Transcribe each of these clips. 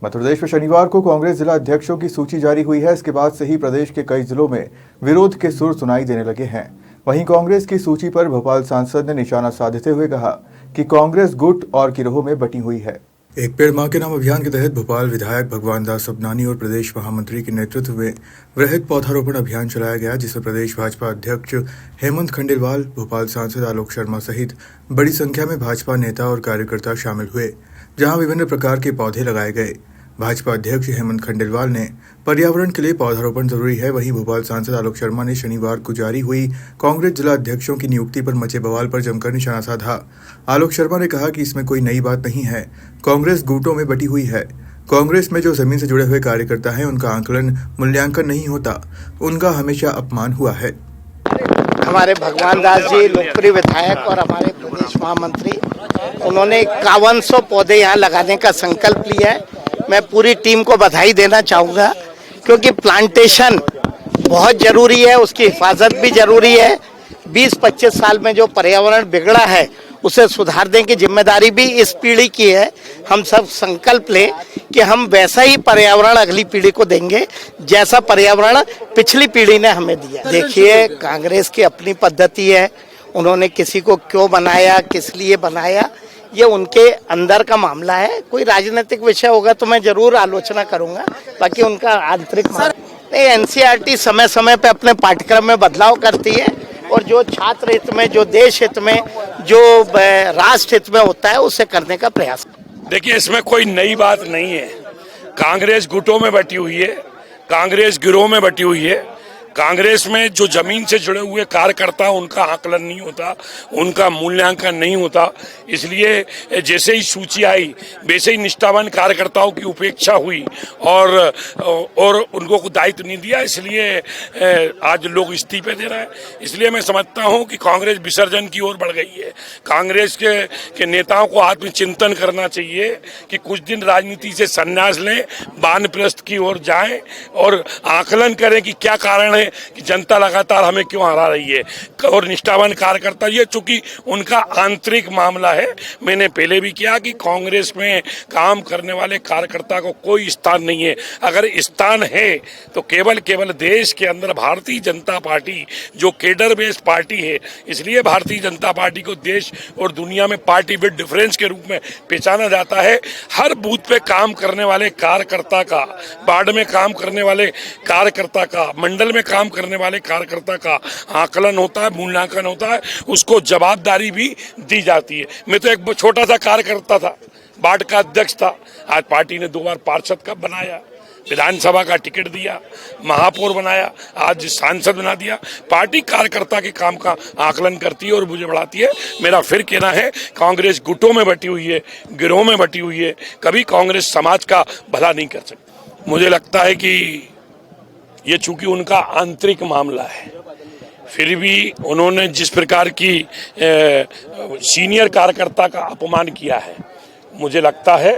मध्य प्रदेश में शनिवार को कांग्रेस जिला अध्यक्षों की सूची जारी हुई है। इसके बाद से ही प्रदेश के कई जिलों में विरोध के सुर सुनाई देने लगे हैं। वहीं कांग्रेस की सूची पर भोपाल सांसद ने निशाना साधते हुए कहा कि कांग्रेस गुट और गिरोह में बटी हुई है। एक पेड़ मां के नाम अभियान के तहत भोपाल विधायक भगवान दास सबनानी और प्रदेश महामंत्री के नेतृत्व में वृहद पौधारोपण अभियान चलाया गया, जिसमें प्रदेश भाजपा अध्यक्ष हेमंत खंडेलवाल, भोपाल सांसद आलोक शर्मा सहित बड़ी संख्या में भाजपा नेता और कार्यकर्ता शामिल हुए, जहां विभिन्न प्रकार के पौधे लगाए गए। भाजपा अध्यक्ष हेमंत खंडेलवाल ने पर्यावरण के लिए पौधारोपण जरूरी है। वहीं भोपाल सांसद आलोक शर्मा ने शनिवार को जारी हुई कांग्रेस जिला अध्यक्षों की नियुक्ति पर मचे बवाल पर जमकर निशाना साधा। आलोक शर्मा ने कहा कि इसमें कोई नई बात नहीं है, कांग्रेस गुटों में बटी हुई है। कांग्रेस में जो जमीन से जुड़े हुए कार्यकर्ता हैं, उनका आंकलन मूल्यांकन नहीं होता, उनका हमेशा अपमान हुआ है। हमारे भगवान दास जी लोकप्रिय विधायक और हमारे प्रदेश महामंत्री, उन्होंने 5100 पौधे यहाँ लगाने का संकल्प लिया है। मैं पूरी टीम को बधाई देना चाहूँगा, क्योंकि प्लांटेशन बहुत ज़रूरी है, उसकी हिफाजत भी ज़रूरी है। 20-25 साल में जो पर्यावरण बिगड़ा है उसे सुधारने की जिम्मेदारी भी इस पीढ़ी की है। हम सब संकल्प लें कि हम वैसा ही पर्यावरण अगली पीढ़ी को देंगे जैसा पर्यावरण पिछली पीढ़ी ने हमें दिया। देखिए, कांग्रेस की अपनी पद्धति है, उन्होंने किसी को क्यों बनाया, किस लिए बनाया, ये उनके अंदर का मामला है। कोई राजनीतिक विषय होगा तो मैं जरूर आलोचना करूंगा, बाकी उनका आंतरिक नहीं। एनसीईआरटी समय समय पे अपने पाठ्यक्रम में बदलाव करती है, और जो छात्र हित में, जो देश हित में, जो राष्ट्र हित में होता है उसे करने का प्रयास। देखिए, इसमें कोई नई बात नहीं है। कांग्रेस गुटों में बटी हुई है, कांग्रेस गिरोह में बटी हुई है। कांग्रेस में जो जमीन से जुड़े हुए कार्यकर्ता, उनका आकलन नहीं होता, उनका मूल्यांकन नहीं होता। इसलिए जैसे ही सूची आई वैसे ही निष्ठावान कार्यकर्ताओं की उपेक्षा हुई और उनको को दायित्व नहीं दिया। इसलिए आज लोग इस्तीफे दे रहे हैं। इसलिए मैं समझता हूं कि कांग्रेस विसर्जन की ओर बढ़ गई है। कांग्रेस के नेताओं को आत्मचिंतन करना चाहिए कि कुछ दिन राजनीति से संन्यास लें, वानप्रस्थ की ओर जाएं और आकलन करें कि क्या कारण है कि जनता लगातार हमें क्यों हरा रही है। और निष्ठावान कार्यकर्ता, ये चूंकि उनका आंतरिक मामला है, मैंने पहले भी किया कि कांग्रेस में काम करने वाले कार्यकर्ता को कोई स्थान नहीं है। अगर स्थान है तो केवल देश के अंदर भारतीय जनता पार्टी जो केडर बेस्ड पार्टी है, इसलिए भारतीय जनता पार्टी को देश और दुनिया में पार्टी विद डिफरेंस के रूप में पहचाना जाता है। हर बूथ पे काम करने वाले कार्यकर्ता का, वार्ड में काम करने वाले कार्यकर्ता का, मंडल में काम करने वाले कार्यकर्ता का आकलन होता है, मूल्यांकन होता है, उसको जवाबदारी भी दी जाती है। मैं तो एक छोटा सा कार्यकर्ता था, वार्ड का अध्यक्ष था, आज पार्टी ने 2 बार पार्षद का बनाया, विधानसभा का टिकट दिया, महापौर बनाया, आज सांसद बना दिया। पार्टी कार्यकर्ता के काम का आकलन करती है और मुझे बढ़ाती है। मेरा फिर कहना है, कांग्रेस गुटों में बटी हुई है, गिरोह में बटी हुई है, कभी कांग्रेस समाज का भला नहीं कर सकती। मुझे लगता है कि ये चूंकि उनका आंतरिक मामला है, फिर भी उन्होंने जिस प्रकार की सीनियर कार्यकर्ता का अपमान किया है, मुझे लगता है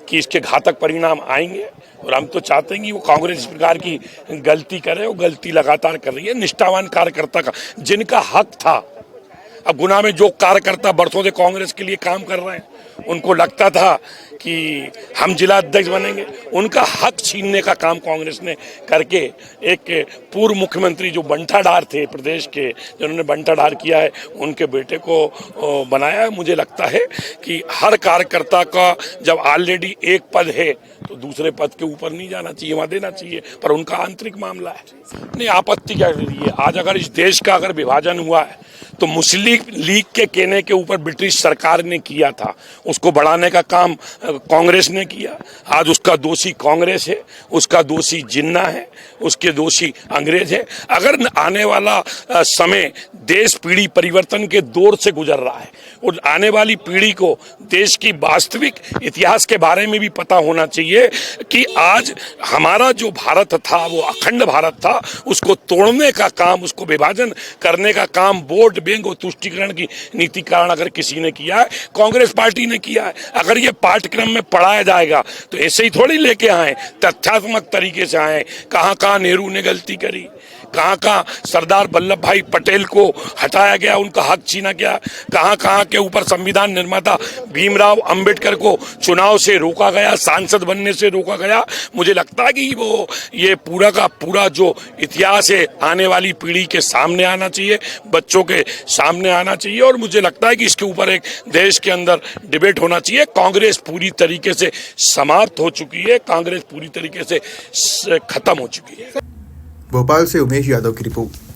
कि इसके घातक परिणाम आएंगे। और हम तो चाहते हैं कि वो कांग्रेस इस प्रकार की गलती करे, वो गलती लगातार कर रही है। निष्ठावान कार्यकर्ता का जिनका हक था, अब गुना में जो कार्यकर्ता बरसों से कांग्रेस के लिए काम कर रहे हैं, उनको लगता था कि हम जिला अध्यक्ष बनेंगे, उनका हक छीनने का काम कांग्रेस ने करके एक पूर्व मुख्यमंत्री जो बंटाढार थे प्रदेश के, जिन्होंने बंटाढार किया है, उनके बेटे को बनाया है। मुझे लगता है कि हर कार्यकर्ता का जब ऑलरेडी एक पद है तो दूसरे पद के ऊपर नहीं जाना चाहिए, वहां देना चाहिए, पर उनका आंतरिक मामला है। नहीं, आपत्ति क्या रही है? आज अगर इस देश का अगर विभाजन हुआ है तो मुस्लिम लीग के कहने के ऊपर ब्रिटिश सरकार ने किया था, उसको बढ़ाने का काम कांग्रेस ने किया। आज उसका दोषी कांग्रेस है, उसका दोषी जिन्ना है, उसके दोषी अंग्रेज है। अगर आने वाला समय देश पीढ़ी परिवर्तन के दौर से गुजर रहा है और आने वाली पीढ़ी को देश की वास्तविक इतिहास के बारे में भी पता होना चाहिए कि आज हमारा जो भारत था वो अखंड भारत था, उसको तोड़ने का काम, उसको विभाजन करने का काम वोट बैंक और तुष्टीकरण की नीति कारण अगर किसी ने किया है, कांग्रेस पार्टी ने किया है। अगर ये पाठ्यक्रम में पढ़ाया जाएगा तो ऐसे ही थोड़ी लेके आए, तथ्यात्मक तरीके से आए, कहाँ कहाँ नेहरू ने गलती करी, कहाँ कहाँ सरदार वल्लभ भाई पटेल को हटाया गया, उनका हक छीना गया, कहाँ कहाँ के ऊपर संविधान निर्माता भीमराव अंबेडकर को चुनाव से रोका गया, सांसद बनने से रोका गया। मुझे लगता है कि वो ये पूरा का पूरा जो इतिहास है आने वाली पीढ़ी के सामने आना चाहिए, बच्चों के सामने आना चाहिए, और मुझे लगता है कि इसके ऊपर एक देश के अंदर डिबेट होना चाहिए। कांग्रेस पूरी तरीके से समाप्त हो चुकी है, कांग्रेस पूरी तरीके से खत्म हो चुकी है। भोपाल से उमेश यादव की रिपोर्ट।